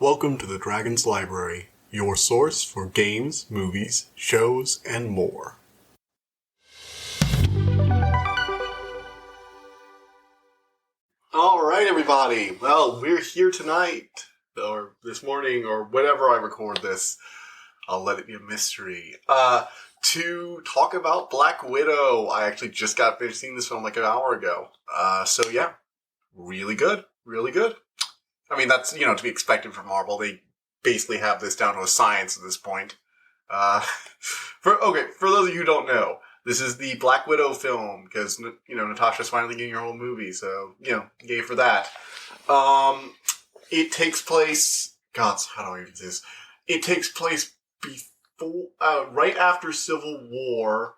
Welcome to the Dragon's Library, your source for games, movies, shows, and more. Alright, everybody. Well, we're here tonight, or this morning, or whenever I record this. I'll let it be a mystery. To talk about Black Widow. I actually just got finished seeing this film like an hour ago. So yeah, really good. Really good. I mean, that's, to be expected from Marvel. They basically have this down to a science at this point. For those of you who don't know, this is the Black Widow film, because, Natasha's finally getting her own movie, so, yay for that. It takes place, how do I even do this? It takes place right after Civil War,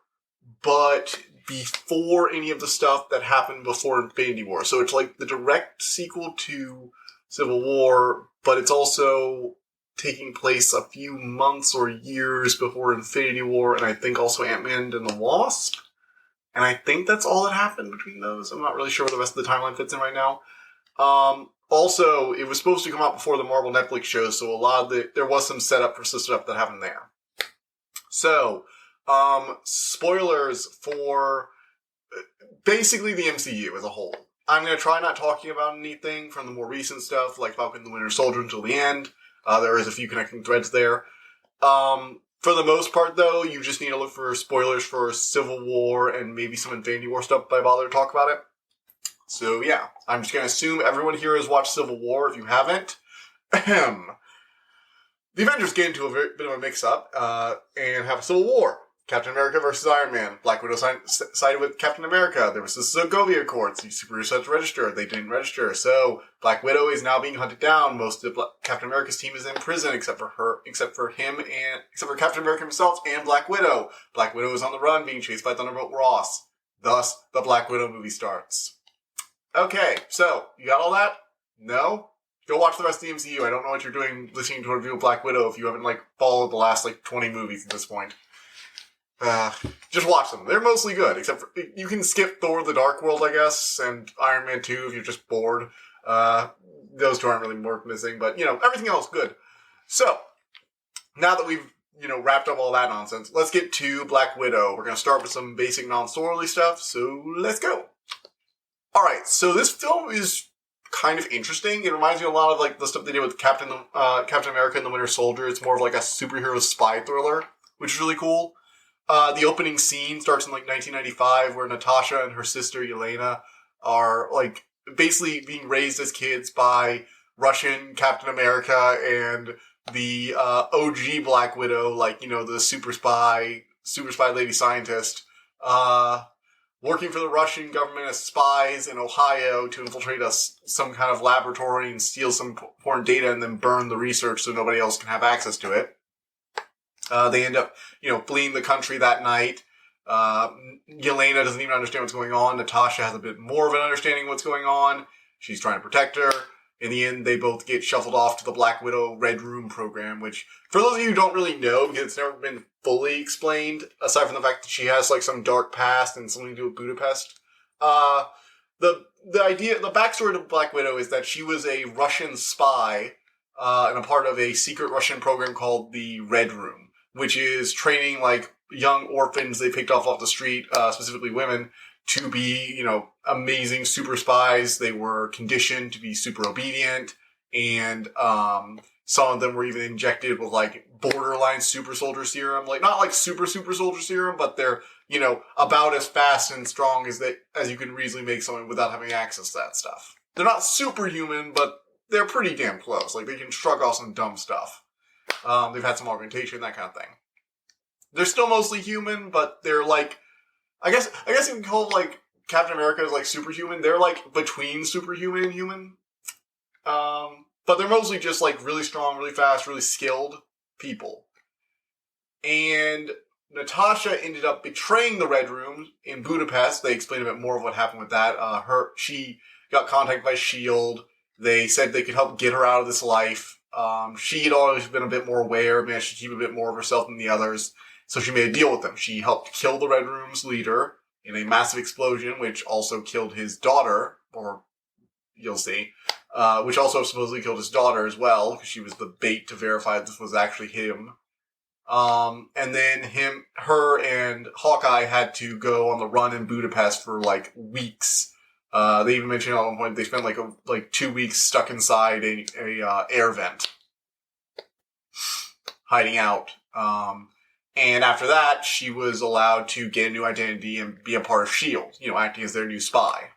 but before any of the stuff that happened before Infinity War. So it's like the direct sequel to Civil War, but it's also taking place a few months or years before Infinity War, and I think also Ant-Man and the Wasp. And I think that's all that happened between those. I'm not really sure where the rest of the timeline fits in right now. Also, it was supposed to come out before the Marvel Netflix show, so there was some setup for some stuff that happened there. So, spoilers for basically the MCU as a whole. I'm going to try not talking about anything from the more recent stuff, like Falcon and the Winter Soldier, until the end. There is a few connecting threads there. For the most part, though, you just need to look for spoilers for Civil War and maybe some Infinity War stuff if I bother to talk about it. So, yeah. I'm just going to assume everyone here has watched Civil War. If you haven't, the Avengers get into a bit of a mix-up and have a Civil War. Captain America versus Iron Man. Black Widow sided with Captain America. There was the Sokovia Accords. These superheroes had to register. They didn't register. So Black Widow is now being hunted down. Most of Captain America's team is in prison except for Captain America himself and Black Widow. Black Widow is on the run being chased by Thunderbolt Ross. Thus, the Black Widow movie starts. Okay, so you got all that? No? Go watch the rest of the MCU. I don't know what you're doing listening to a review of Black Widow if you haven't followed the last 20 movies at this point. Just watch them. They're mostly good, except for, you can skip Thor the Dark World, I guess, and Iron Man 2 if you're just bored. Those two aren't really worth missing, but, everything else good. So, now that we've, wrapped up all that nonsense, let's get to Black Widow. We're going to start with some basic non-story stuff, so let's go. Alright, so this film is kind of interesting. It reminds me a lot of, the stuff they did with Captain America and the Winter Soldier. It's more of a superhero spy thriller, which is really cool. The opening scene starts in 1995 where Natasha and her sister Yelena are basically being raised as kids by Russian Captain America and the OG Black Widow, the super spy lady scientist, working for the Russian government as spies in Ohio to infiltrate some kind of laboratory and steal some important data and then burn the research so nobody else can have access to it. They end up, fleeing the country that night. Yelena doesn't even understand what's going on. Natasha has a bit more of an understanding of what's going on. She's trying to protect her. In the end, they both get shuffled off to the Black Widow Red Room program, which, for those of you who don't really know, because it's never been fully explained, aside from the fact that she has, some dark past and something to do with Budapest, the backstory to Black Widow is that she was a Russian spy, and a part of a secret Russian program called the Red Room, which is training, young orphans they picked off the street, specifically women, to be, amazing super spies. They were conditioned to be super obedient, and some of them were even injected with, borderline super soldier serum. Not super soldier serum, but they're, about as fast and strong as you can reasonably make someone without having access to that stuff. They're not superhuman, but they're pretty damn close. They can shrug off some dumb stuff. They've had some augmentation, that kind of thing. They're still mostly human, but they're I guess you can call Captain America is superhuman. They're between superhuman and human. But they're mostly just really strong, really fast, really skilled people. And Natasha ended up betraying the Red Room in Budapest. They explain a bit more of what happened with that. She got contacted by S.H.I.E.L.D. They said they could help get her out of this life. She had always been a bit more aware, managed to keep a bit more of herself than the others. So she made a deal with them. She helped kill the Red Room's leader in a massive explosion, which also killed his daughter, or you'll see. Which also supposedly killed his daughter as well, because she was the bait to verify this was actually him. And then her and Hawkeye had to go on the run in Budapest for like weeks. They even mentioned at one point they spent like 2 weeks stuck inside a air vent, hiding out. And after that, she was allowed to get a new identity and be a part of S.H.I.E.L.D., acting as their new spy.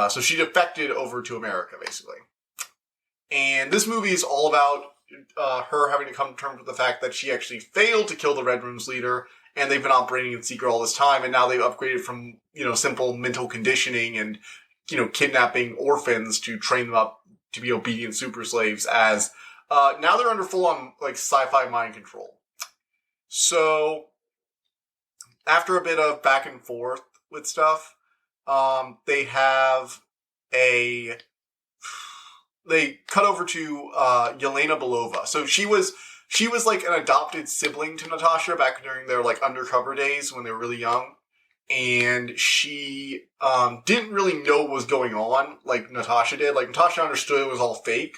So she defected over to America, basically. And this movie is all about her having to come to terms with the fact that she actually failed to kill the Red Room's leader, and they've been operating in secret all this time, and now they've upgraded from, simple mental conditioning and, kidnapping orphans to train them up to be obedient super slaves as, now they're under full-on, sci-fi mind control. So, after a bit of back and forth with stuff, they cut over to Yelena Belova. So she was like an adopted sibling to Natasha back during their undercover days when they were really young. And she didn't really know what was going on like Natasha did. Like Natasha understood it was all fake,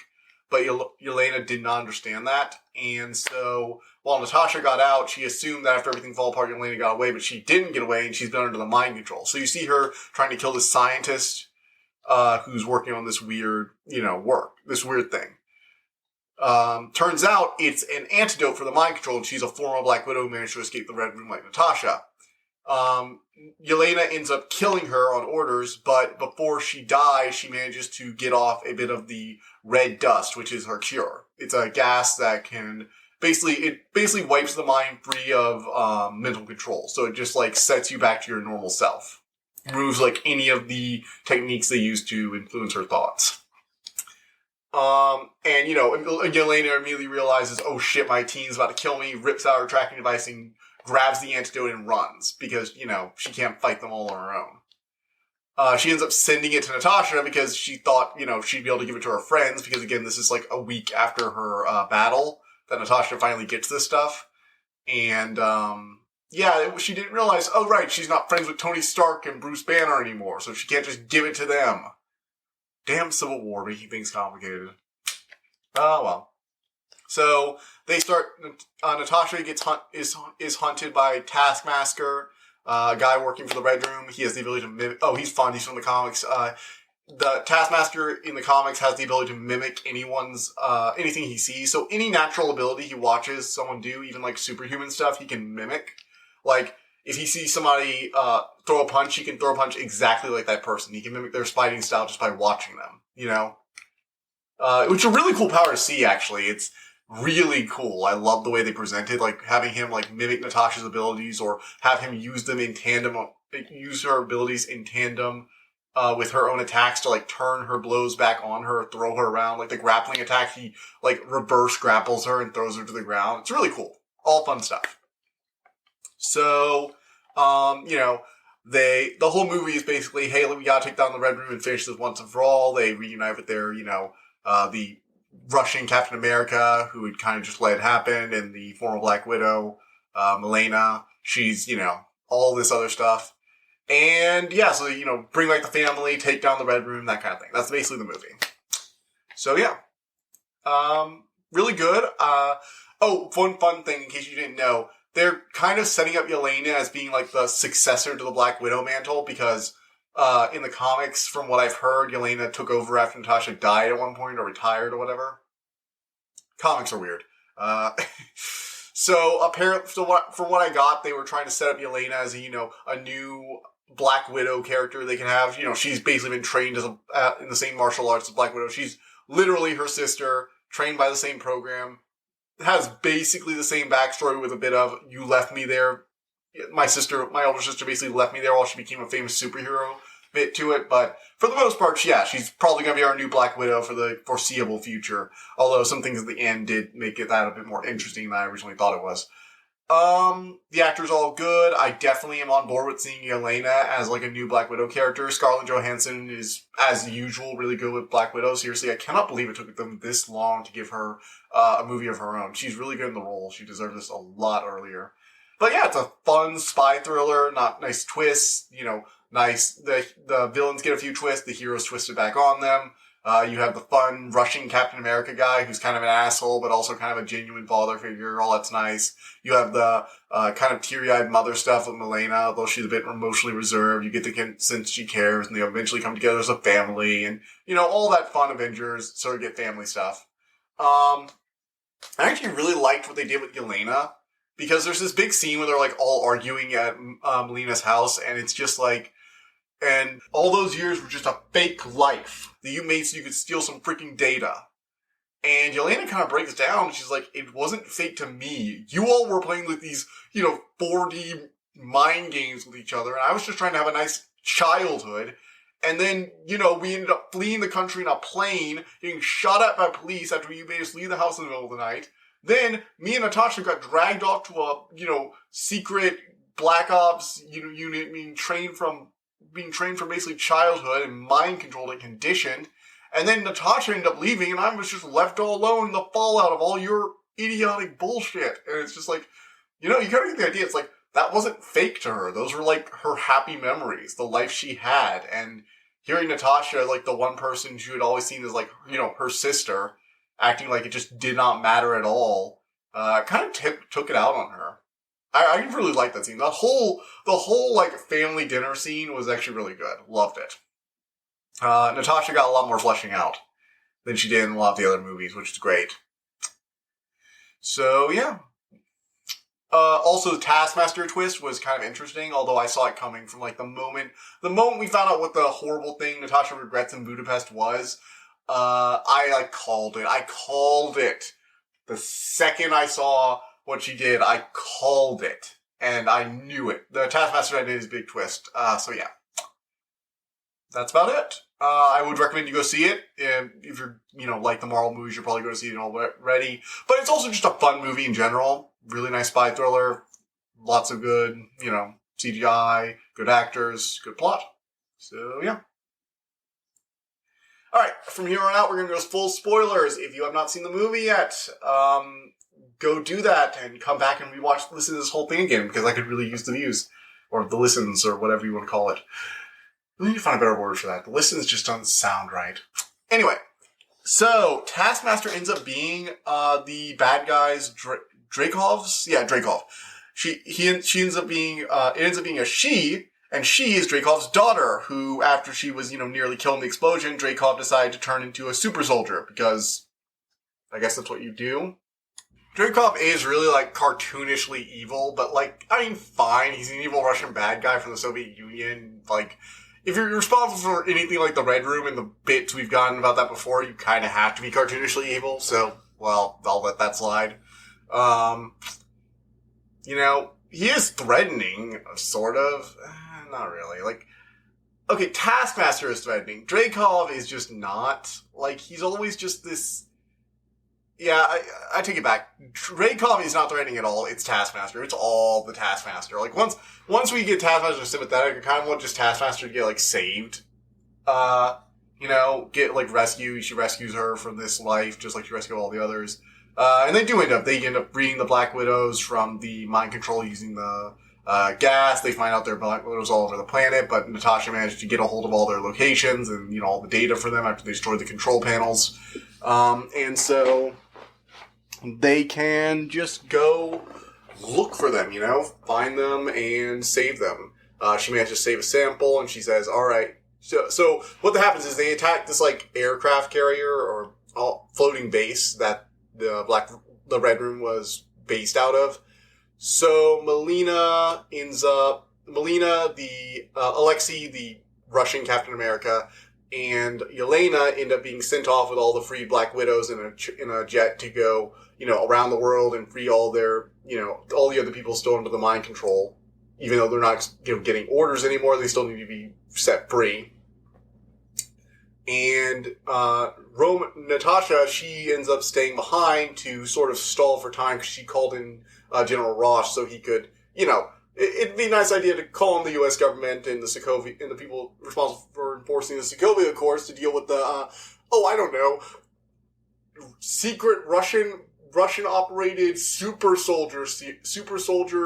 but Yelena did not understand that. And so while Natasha got out, she assumed that after everything fell apart, Yelena got away, but she didn't get away and she's been under the mind control. So you see her trying to kill this scientist who's working on this weird, this weird thing. Turns out it's an antidote for the mind control, and she's a former Black Widow who managed to escape the Red Room like Natasha. Yelena ends up killing her on orders, but before she dies, she manages to get off a bit of the red dust, which is her cure. It's a gas that can basically wipes the mind free of mental control. So it just sets you back to your normal self. Removes any of the techniques they use to influence her thoughts. And Yelena immediately realizes, oh shit, my teen's about to kill me, rips out her tracking device and grabs the antidote and runs because, she can't fight them all on her own. She ends up sending it to Natasha because she thought, she'd be able to give it to her friends because, again, this is a week after her battle that Natasha finally gets this stuff. And, she didn't realize, oh right, she's not friends with Tony Stark and Bruce Banner anymore, so she can't just give it to them. Damn Civil War making things complicated. Oh well. So they start. Natasha is hunted by Taskmaster, a guy working for the Red Room. He has the ability to mimic. Oh, he's fun. He's from the comics. The Taskmaster in the comics has the ability to mimic anyone's anything he sees. So any natural ability he watches someone do, even superhuman stuff, he can mimic. If he sees somebody throw a punch, he can throw a punch exactly like that person. He can mimic their fighting style just by watching them, which is a really cool power to see, actually. It's really cool. I love the way they present it, having him mimic Natasha's abilities or have him use them in tandem, use her abilities in tandem with her own attacks to turn her blows back on her, throw her around. The grappling attack, he reverse grapples her and throws her to the ground. It's really cool. All fun stuff. So, the whole movie is basically, hey, we gotta take down the Red Room and finish this once and for all. They reunite with their, the Russian Captain America, who had kind of just let it happen, and the former Black Widow, Milena. She's, all this other stuff. And, so, bring back the family, take down the Red Room, that kind of thing. That's basically the movie. So, yeah. Really good. One fun thing, in case you didn't know, they're kind of setting up Yelena as being the successor to the Black Widow mantle because in the comics, from what I've heard, Yelena took over after Natasha died at one point or retired or whatever. Comics are weird. So apparently, from what I got, they were trying to set up Yelena as a new Black Widow character they can have. She's basically been trained as in the same martial arts as Black Widow. She's literally her sister, trained by the same program. Has basically the same backstory with a bit of, you left me there. My older sister basically left me there while she became a famous superhero bit to it. But for the most part, she's probably going to be our new Black Widow for the foreseeable future. Although some things at the end did make that a bit more interesting than I originally thought it was. The actor's all good. I definitely am on board with seeing Yelena as a new Black Widow character. Scarlett Johansson is, as usual, really good with Black Widow. Seriously, I cannot believe it took them this long to give her a movie of her own. She's really good in the role. She deserved this a lot earlier. But yeah, it's a fun spy thriller, nice twists, nice. The villains get a few twists, the heroes twist it back on them. You have the fun Russian Captain America guy who's kind of an asshole, but also kind of a genuine father figure. All that's nice. You have the kind of teary-eyed mother stuff with Milena, though she's a bit emotionally reserved. You get the sense she cares, and they eventually come together as a family, and all that fun Avengers sort of get family stuff. I actually really liked what they did with Yelena, because there's this big scene where they're like all arguing at Melina's house, and it's just like. And all those years were just a fake life that you made so you could steal some freaking data. And Yelena kind of breaks down. She's like, it wasn't fake to me. You all were playing with these, 4D mind games with each other. And I was just trying to have a nice childhood. And then, we ended up fleeing the country in a plane, getting shot at by police after you made us leave the house in the middle of the night. Then me and Natasha got dragged off to a, secret Black Ops, unit being trained from basically childhood and mind controlled and conditioned. And then Natasha ended up leaving and I was just left all alone in the fallout of all your idiotic bullshit. And it's just like, you kind of get the idea. It's like, that wasn't fake to her. Those were like her happy memories, the life she had. And hearing Natasha, like the one person she had always seen as like, her sister, acting like it just did not matter at all, kind of took it out on her. I really liked that scene. The whole like family dinner scene was actually really good. Loved it. Natasha got a lot more fleshing out than she did in a lot of the other movies, which is great. So yeah. Also the Taskmaster twist was kind of interesting, although I saw it coming from like the moment we found out what the horrible thing Natasha regrets in Budapest was. I called it. I called it. The second I saw what she did, I called it. And I knew it. The Taskmaster did his big twist. So yeah. That's about it. I would recommend you go see it. If you're, like the Marvel movies, you're probably going to see it already. But it's also just a fun movie in general. Really nice spy thriller. Lots of good, CGI, good actors, good plot. So yeah. Alright, from here on out, we're going to go full spoilers. If you have not seen the movie yet, go do that and come back and listen to this whole thing again, because I could really use the views. Or the listens, or whatever you want to call it. We need to find a better word for that. The listens just don't sound right. Anyway, so Taskmaster ends up being the bad guy's Dreykov's? Yeah, Dreykov. She ends up being it ends up being a she. And she is Dreykov's daughter, who, after she was, nearly killed in the explosion, Dreykov decided to turn into a super soldier, because I guess that's what you do. Dreykov is really, cartoonishly evil, but, fine. He's an evil Russian bad guy from the Soviet Union. If you're responsible for anything like the Red Room and the bits we've gotten about that before, you kind of have to be cartoonishly evil, so, well, I'll let that slide. He is threatening, sort of. Not really. Okay, Taskmaster is threatening. Dreykov is just not. He's always just this... Yeah, I take it back. Dreykov is not threatening at all. It's Taskmaster. It's all the Taskmaster. Once we get Taskmaster sympathetic, I kind of want just Taskmaster to get, saved. Get, rescued. She rescues her from this life, just like she rescued all the others. And they end up freeing the Black Widows from the mind control using the gas. They find out there are Black Widows all over the planet, but Natasha managed to get a hold of all their locations and, all the data for them after they destroyed the control panels. And so they can just go look for them, find them and save them. She managed to save a sample and she says, all right. So what happens is they attack this, aircraft carrier or floating base that the Red Room was based out of. So Alexei, the Russian Captain America, and Yelena end up being sent off with all the freed Black Widows in a jet to go, around the world and free all their, all the other people still under the mind control. Even though they're not, getting orders anymore, they still need to be set free. And Natasha, she ends up staying behind to sort of stall for time because she called in General Ross so he could, it'd be a nice idea to call in the U.S. government and the Sokovia and the people responsible for enforcing the Sokovia Accords to deal with the, secret Russian operated super soldier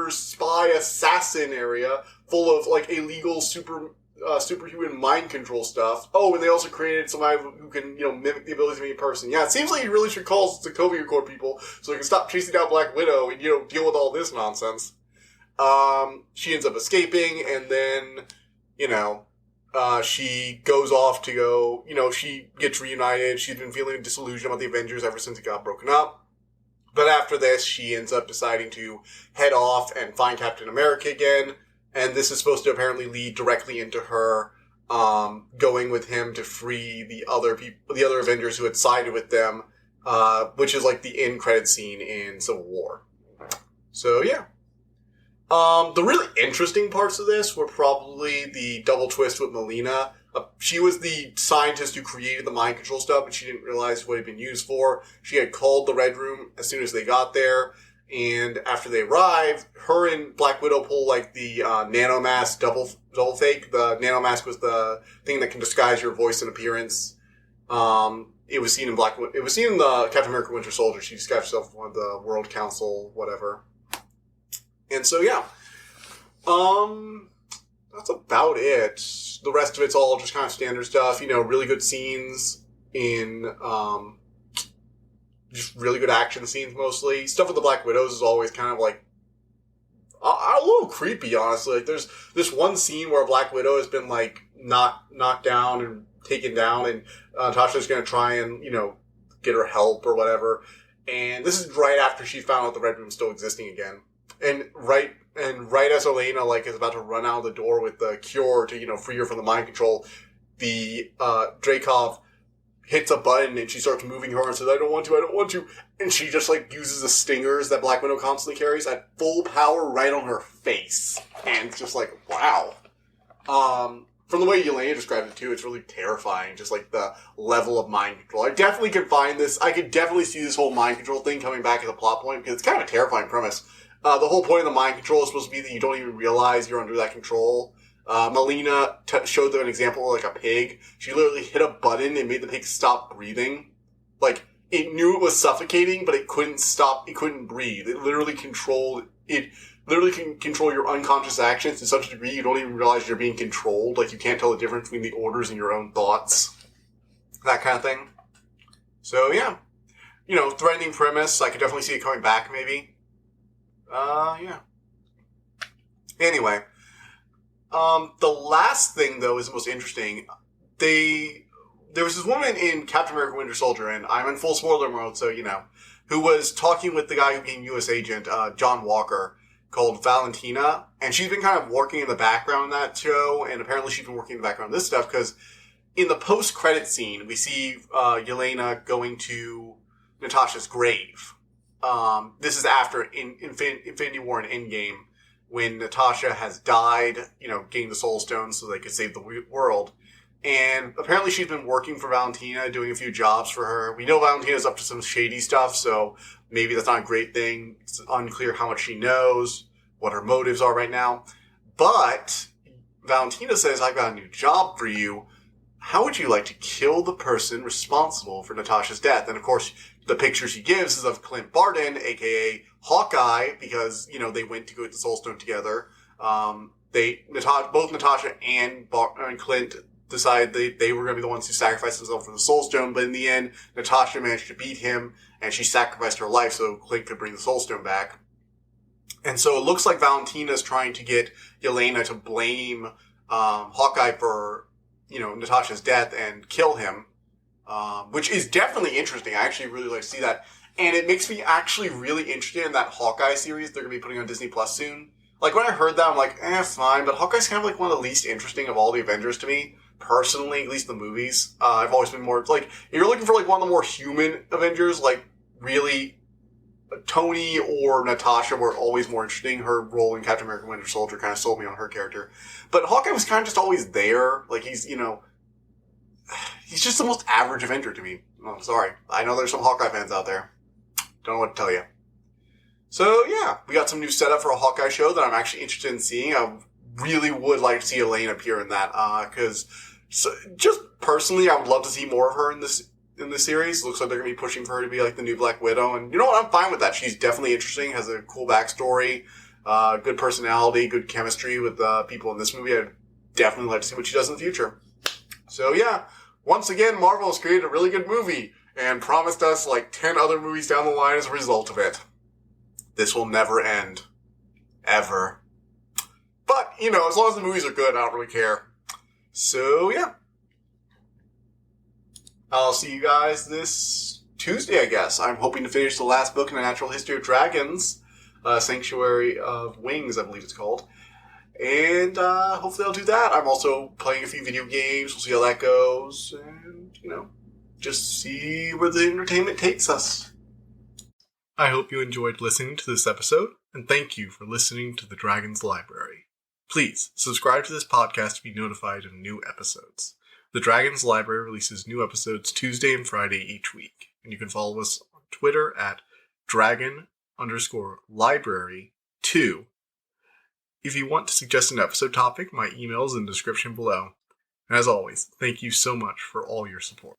spy assassin area full of illegal super superhuman mind control stuff. Oh, and they also created somebody who can, mimic the abilities of any person. Yeah, it seems like he really should call the Sokovia Corps people so they can stop chasing down Black Widow and, deal with all this nonsense. She ends up escaping, and then, she goes off to go, she gets reunited. She's been feeling disillusioned about the Avengers ever since it got broken up. But after this, she ends up deciding to head off and find Captain America again. And this is supposed to apparently lead directly into her going with him to free the other people, the other Avengers who had sided with them, which is like the end credit scene in Civil War. So yeah. The really interesting parts of this were probably the double twist with Melina. She was the scientist who created the mind control stuff, but she didn't realize what it had been used for. She had called the Red Room as soon as they got there. And after they arrived, her and Black Widow pull like the nanomask double fake. The nanomask was the thing that can disguise your voice and appearance. It was seen in the Captain America Winter Soldier. She disguised herself as one of the World Council, whatever. And so yeah, that's about it. The rest of it's all just kind of standard stuff. Really good scenes in just really good action scenes mostly. Stuff with the Black Widows is always kind of like a little creepy, honestly. Like there's this one scene where a Black Widow has been like knocked down and taken down, and Natasha's going to try and get her help or whatever. And this is right after she found out the Red Room's still existing again. And right as Elena is about to run out of the door with the cure to free her from the mind control, the Dreykov hits a button and she starts moving her and says, I don't want to. And she just uses the stingers that Black Widow constantly carries at full power right on her face. And it's just wow. From the way Yelena described it too, it's really terrifying. Just the level of mind control. I definitely could find this. I could definitely see this whole mind control thing coming back as a plot point because it's kind of a terrifying premise. The whole point of the mind control is supposed to be that you don't even realize you're under that control. Melina showed them an example of a pig. She literally hit a button and made the pig stop breathing. It knew it was suffocating, but it couldn't stop. It couldn't breathe. It literally can control your unconscious actions to such a degree you don't even realize you're being controlled. You can't tell the difference between the orders and your own thoughts. That kind of thing. So yeah. Threatening premise. I could definitely see it coming back maybe. Yeah. Anyway. The last thing, though, is the most interesting. There was this woman in Captain America Winter Soldier, and I'm in full spoiler mode, so who was talking with the guy who became U.S. Agent, John Walker, called Valentina, and she's been kind of working in the background in that show, and apparently she's been working in the background of this stuff, because in the post-credit scene, we see Yelena going to Natasha's grave. This is after Infinity War and Endgame, when Natasha has died, gained the Soul Stone so they could save the world. And apparently she's been working for Valentina, doing a few jobs for her. We know Valentina's up to some shady stuff, so maybe that's not a great thing. It's unclear how much she knows, what her motives are right now. But Valentina says, I've got a new job for you. How would you like to kill the person responsible for Natasha's death? And of course, the picture she gives is of Clint Barton, aka Hawkeye, because, they went to go get the Soul Stone together. Both Natasha and Clint decided they were going to be the ones who sacrificed themselves for the Soul Stone, but in the end, Natasha managed to beat him, and she sacrificed her life so Clint could bring the Soul Stone back. And so it looks like Valentina's trying to get Yelena to blame Hawkeye for, Natasha's death and kill him, which is definitely interesting. I actually really like to see that. And it makes me actually really interested in that Hawkeye series they're going to be putting on Disney Plus soon. When I heard that, I'm like, it's fine, but Hawkeye's kind of one of the least interesting of all the Avengers to me. Personally, at least the movies. I've always been more, if you're looking for one of the more human Avengers, really, Tony or Natasha were always more interesting. Her role in Captain America Winter Soldier kind of sold me on her character. But Hawkeye was kind of just always there. He's, he's just the most average Avenger to me. Oh, sorry. I know there's some Hawkeye fans out there. Don't know what to tell you. So, yeah, we got some new setup for a Hawkeye show that I'm actually interested in seeing. I really would like to see Elaine appear in that, because just personally, I would love to see more of her in this series. Looks like they're going to be pushing for her to be the new Black Widow, and you know what? I'm fine with that. She's definitely interesting, has a cool backstory, good personality, good chemistry with people in this movie. definitely like to see what she does in the future. So yeah, once again, Marvel has created a really good movie and promised us like 10 other movies down the line as a result of it. This will never end. Ever. But, as long as the movies are good, I don't really care. So yeah. I'll see you guys this Tuesday, I guess. I'm hoping to finish the last book in the Natural History of Dragons, Sanctuary of Wings, I believe it's called. And hopefully I'll do that. I'm also playing a few video games. We'll see how that goes. And, just see where the entertainment takes us. I hope you enjoyed listening to this episode, and thank you for listening to the Dragon's Library. Please subscribe to this podcast to be notified of new episodes. The Dragon's Library releases new episodes Tuesday and Friday each week, and you can follow us on Twitter at dragon_library2. If you want to suggest an episode topic, my email is in the description below. And as always, thank you so much for all your support.